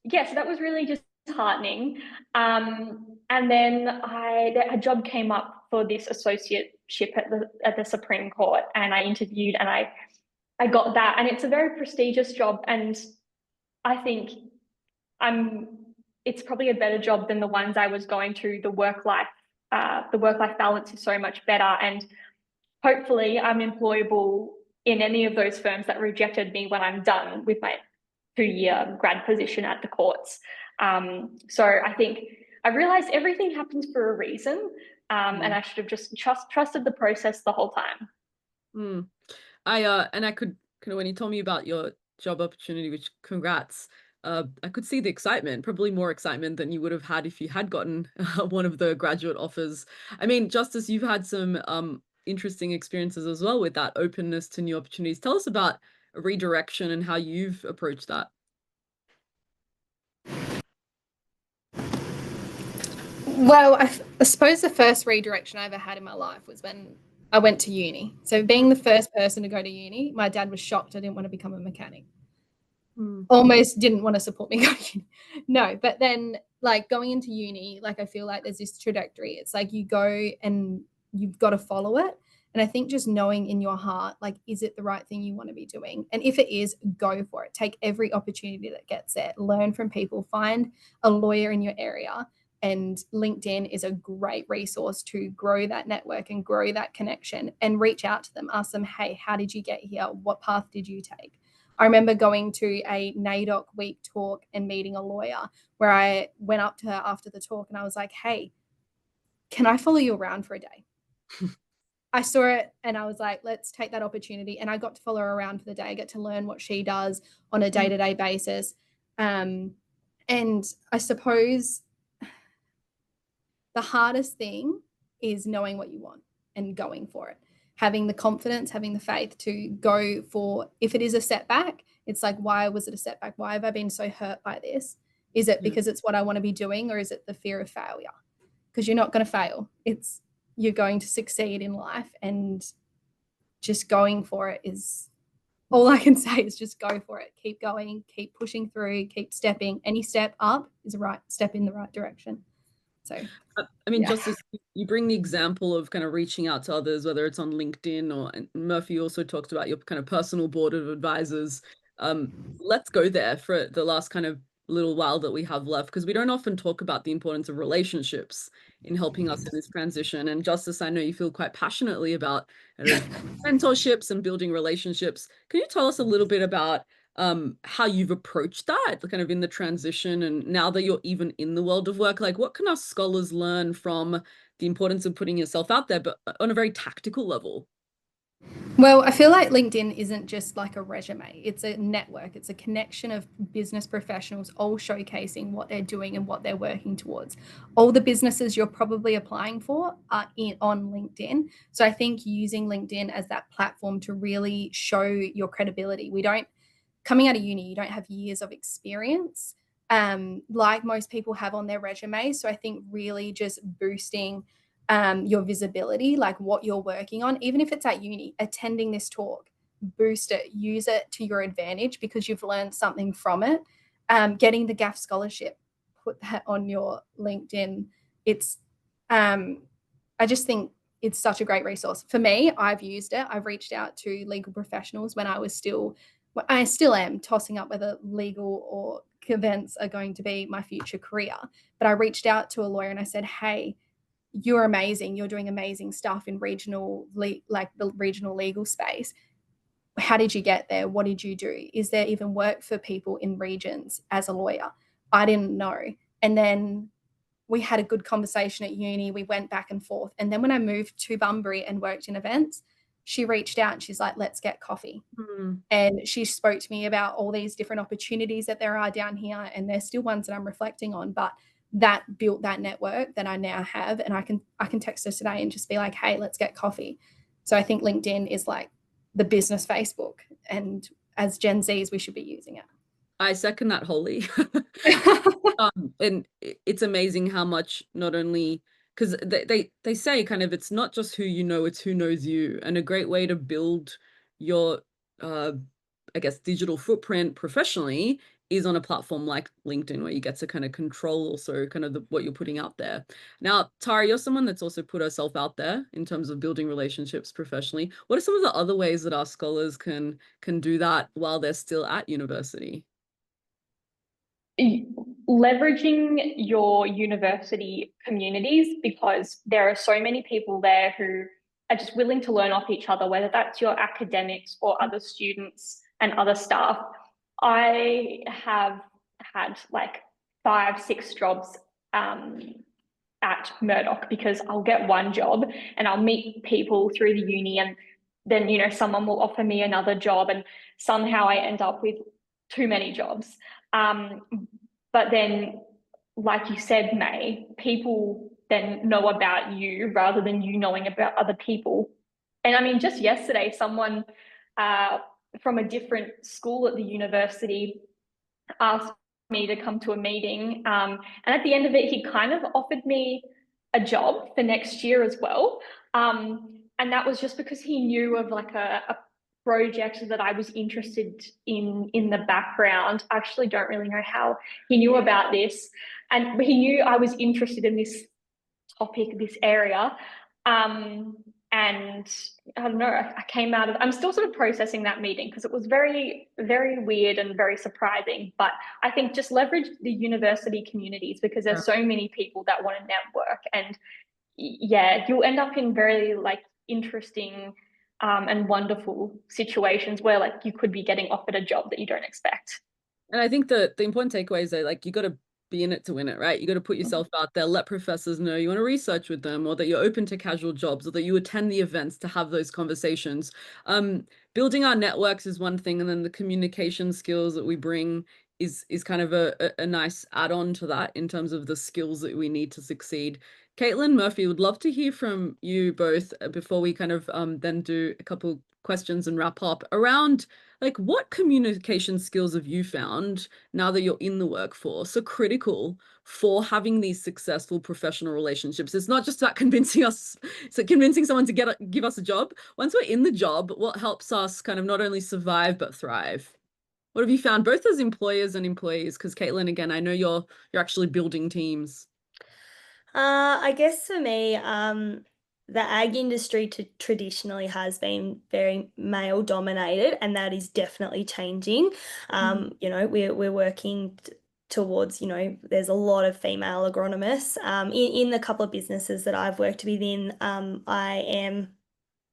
yeah, so that was really disheartening. And then a job came up for this associateship at the Supreme Court, and I interviewed and I got that, and it's a very prestigious job, and I think it's probably a better job than the ones I was going to. The work-life balance is so much better, and hopefully I'm employable in any of those firms that rejected me when I'm done with my 2-year grad position at the courts. So I think I realized everything happens for a reason, and I should have just trusted the process the whole time. I could kind of, when you told me about your job opportunity, which congrats, I could see the excitement, probably more excitement than you would have had if you had gotten one of the graduate offers. I mean, Justise, you've had some interesting experiences as well with that openness to new opportunities. Tell us about redirection and how you've approached that. Well, I suppose the first redirection I ever had in my life was when I went to uni. So being the first person to go to uni, my dad was shocked I didn't want to become a mechanic. Almost didn't want to support me going uni. No, but then like going into uni, like I feel like there's this trajectory. It's like you go and you've got to follow it. And I think just knowing in your heart, like, is it the right thing you want to be doing? And if it is, go for it. Take every opportunity that gets there. Learn from people. Find a lawyer in your area. And LinkedIn is a great resource to grow that network and grow that connection, and reach out to them. Ask them, hey, how did you get here? What path did you take? I remember going to a NAIDOC week talk and meeting a lawyer where I went up to her after the talk and I was like, hey, can I follow you around for a day? I saw it and I was like, let's take that opportunity. And I got to follow her around for the day. I get to learn what she does on a day-to-day basis. And I suppose the hardest thing is knowing what you want and going for it. Having the confidence, having the faith to go for, if it is a setback, it's like, why was it a setback? Why have I been so hurt by this? Is it because it's what I want to be doing, or is it the fear of failure? Because you're not going to fail. You're going to succeed in life, and just going for it is all I can say is just go for it. Keep going, keep pushing through, keep stepping. Any step up is a right step in the right direction. So, I mean, yeah. Justise, you bring the example of kind of reaching out to others, whether it's on LinkedIn or Murphy also talked about your kind of personal board of advisors. Let's go there for the last kind of little while that we have left, because we don't often talk about the importance of relationships in helping us in this transition. And Justise, I know you feel quite passionately about mentorships and building relationships. Can you tell us a little bit about how you've approached that kind of in the transition, and now that you're even in the world of work, like what can us scholars learn from the importance of putting yourself out there, but on a very tactical level? Well, I feel like LinkedIn isn't just like a resume. It's a network. It's a connection of business professionals all showcasing what they're doing and what they're working towards. All the businesses you're probably applying for are on LinkedIn. So I think using LinkedIn as that platform to really show your credibility. Coming out of uni, you don't have years of experience like most people have on their resume. So I think really just boosting your visibility, like what you're working on, even if it's at uni, attending this talk, boost it, use it to your advantage because you've learned something from it. Getting the GAF scholarship, put that on your LinkedIn. It's, I just think it's such a great resource. For me, I've used it. I've reached out to legal professionals when I still am tossing up whether legal or events are going to be my future career. But I reached out to a lawyer and I said, hey, you're amazing. You're doing amazing stuff in the regional legal space. How did you get there? What did you do? Is there even work for people in regions as a lawyer? I didn't know. And then we had a good conversation at uni. We went back and forth. And then when I moved to Bunbury and worked in events, she reached out and she's like, let's get coffee. And she spoke to me about all these different opportunities that there are down here. And there's still ones that I'm reflecting on, but that built that network that I now have. And I can text her today and just be like, hey, let's get coffee. So I think LinkedIn is like the business Facebook. And as Gen Zs, we should be using it. I second that wholly. And it's amazing how much, not only because they say kind of it's not just who you know, it's who knows you. And a great way to build your I guess digital footprint professionally is on a platform like LinkedIn, where you get to kind of control also kind of what you're putting out there. Now, Tara, you're someone that's also put herself out there in terms of building relationships professionally. What are some of the other ways that our scholars can do that while they're still at university? Leveraging your university communities, because there are so many people there who are just willing to learn off each other, whether that's your academics or other students and other staff. I have had like 5-6 jobs at Murdoch because I'll get one job and I'll meet people through the uni, and then, you know, someone will offer me another job and somehow I end up with too many jobs. But then, like you said, May, people then know about you rather than you knowing about other people. And I mean, just yesterday, someone from a different school at the university asked me to come to a meeting. And at the end of it, he kind of offered me a job for next year as well. And that was just because he knew of like a project that I was interested in the background. I actually don't really know how he knew about this. And he knew I was interested in this topic, this area. And I don't know, I came out of, I'm still sort of processing that meeting because it was very, very weird and very surprising. But I think just leverage the university communities, because there's so many people that want to network. And yeah, you'll end up in very like interesting and wonderful situations where like you could be getting offered a job that you don't expect. And I think the important takeaway is that like you got to be in it to win it, right? You got to put yourself out there, let professors know you want to research with them, or that you're open to casual jobs, or that you attend the events to have those conversations. Building our networks is one thing, and then the communication skills that we bring is kind of a nice add-on to that in terms of the skills that we need to succeed. Caitlyn, Murphy, would love to hear from you both before we kind of then do a couple questions and wrap up around like what communication skills have you found now that you're in the workforce are critical for having these successful professional relationships? It's not just about convincing someone to give us a job. Once we're in the job, what helps us kind of not only survive but thrive? What have you found both as employers and employees? Because Caitlyn, again, I know you're actually building teams. I guess for me, the ag industry traditionally has been very male dominated, and that is definitely changing. You know, we're working towards, you know, there's a lot of female agronomists. In the couple of businesses that I've worked within, I am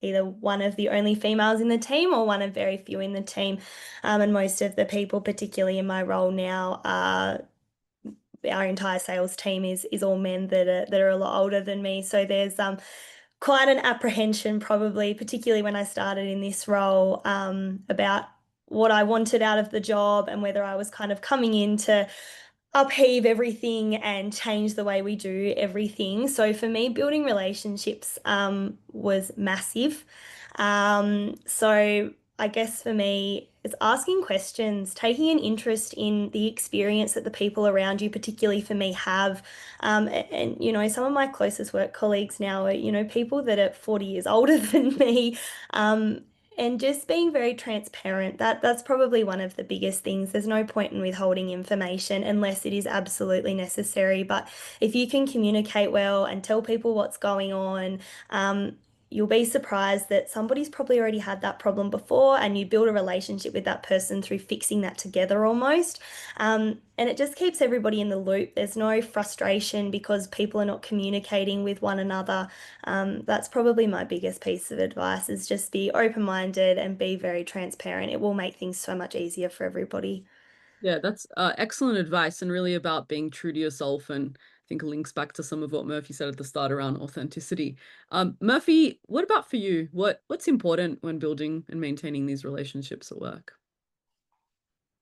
either one of the only females in the team or one of very few in the team. And most of the people, particularly in my role now, our entire sales team is all men that are a lot older than me. So there's quite an apprehension, probably, particularly when I started in this role, about what I wanted out of the job and whether I was kind of coming in to upheave everything and change the way we do everything. So for me, building relationships was massive. So I guess for me, it's asking questions, taking an interest in the experience that the people around you, particularly for me, have. And, you know, some of my closest work colleagues now are, you know, people that are 40 years older than me. And just being very transparent, that's probably one of the biggest things. There's no point in withholding information unless it is absolutely necessary. But if you can communicate well and tell people what's going on, you'll be surprised that somebody's probably already had that problem before, and you build a relationship with that person through fixing that together almost. And it just keeps everybody in the loop. There's no frustration because people are not communicating with one another. That's probably my biggest piece of advice, is just be open-minded and be very transparent. It will make things so much easier for everybody. Yeah, that's excellent advice, and really about being true to yourself, and I think links back to some of what Murphy said at the start around authenticity. Murphy, what about for you? What's important when building and maintaining these relationships at work?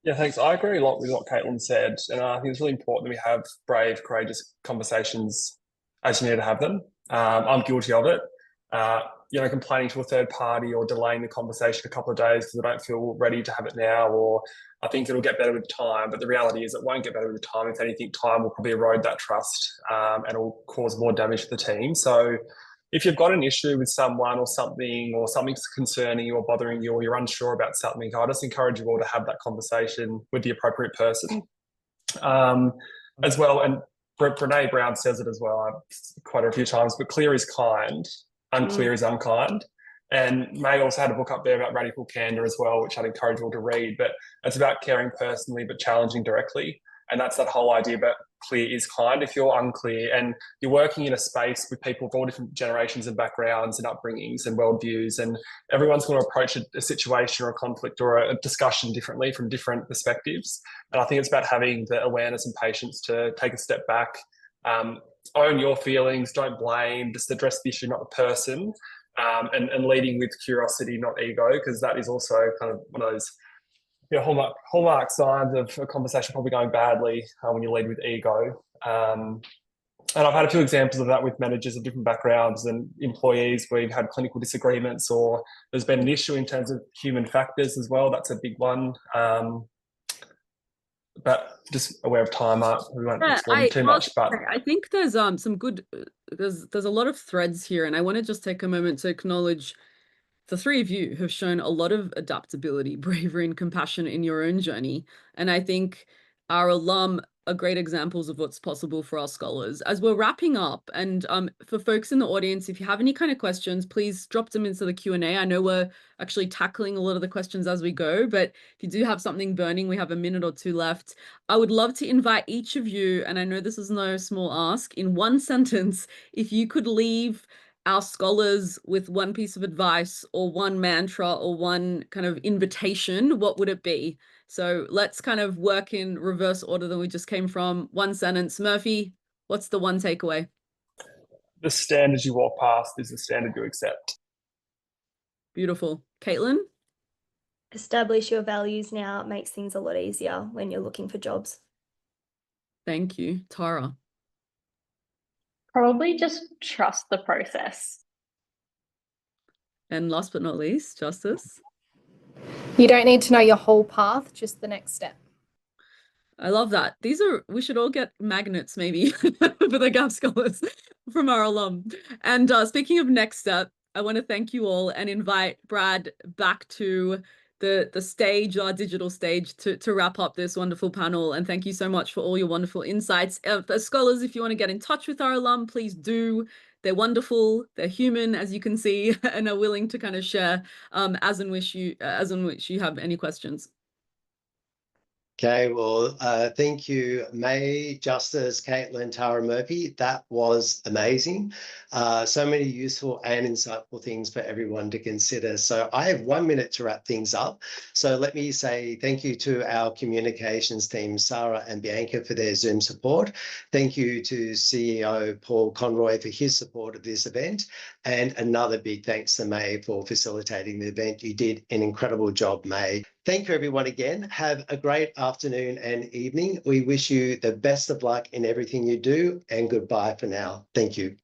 Yeah, thanks. I agree a lot with what Caitlyn said, and I think it's really important that we have brave, courageous conversations as you need to have them. I'm guilty of it. You know, complaining to a third party or delaying the conversation a couple of days because I don't feel ready to have it now, or I think it'll get better with time. But the reality is it won't get better with time. If anything, time will probably erode that trust, and it'll cause more damage to the team. So if you've got an issue with someone or something's concerning you or bothering you, or you're unsure about something, I just encourage you all to have that conversation with the appropriate person as well. And Brene Brown says it as well, I've quoted her a few times, but clear is kind, unclear is unkind. And May also had a book up there about radical candor as well, which I'd encourage you all to read. But it's about caring personally but challenging directly. And that's that whole idea about clear is kind. If you're unclear and you're working in a space with people of all different generations and backgrounds and upbringings and worldviews, and everyone's going to approach a situation or a conflict or a discussion differently from different perspectives. And I think it's about having the awareness and patience to take a step back, own your feelings, don't blame, just address the issue, not the person, and leading with curiosity, not ego, because that is also kind of one of those hallmark signs of a conversation probably going badly when you lead with ego. And I've had a few examples of that with managers of different backgrounds and employees where you've had clinical disagreements, or there's been an issue in terms of human factors as well. That's a big one. But just aware of time, we won't explore too much. But I think there's some good. There's a lot of threads here, and I want to just take a moment to acknowledge the three of you have shown a lot of adaptability, bravery, and compassion in your own journey. And I think our alum are great examples of what's possible for our scholars. As we're wrapping up, and for folks in the audience, if you have any kind of questions, please drop them into the Q&A. I know we're actually tackling a lot of the questions as we go, but if you do have something burning, we have a minute or two left. I would love to invite each of you, and I know this is no small ask, in one sentence, if you could leave our scholars with one piece of advice or one mantra or one kind of invitation, what would it be? So let's kind of work in reverse order than we just came from. One sentence. Murphy, what's the one takeaway? The standard you walk past is the standard you accept. Beautiful. Caitlyn? Establish your values now. It makes things a lot easier when you're looking for jobs. Thank you. Tara? Probably just trust the process. And last but not least, Justise? You don't need to know your whole path, just the next step. I love that. We should all get magnets maybe for the GAF scholars from our alum. And speaking of next step, I want to thank you all and invite Brad back to the stage, our digital stage, to wrap up this wonderful panel. And thank you so much for all your wonderful insights. As scholars, if you want to get in touch with our alum, please do. They're wonderful, they're human, as you can see, and are willing to kind of share as in which you have any questions. Okay, well, thank you, May, Justise, Caitlyn, Tara Murphy. That was amazing. So many useful and insightful things for everyone to consider. So I have 1 minute to wrap things up. So let me say thank you to our communications team, Sarah and Bianca, for their Zoom support. Thank you to CEO Paul Conroy for his support of this event. And another big thanks to May for facilitating the event. You did an incredible job, May. Thank you, everyone, again. Have a great afternoon and evening. We wish you the best of luck in everything you do, and goodbye for now. Thank you.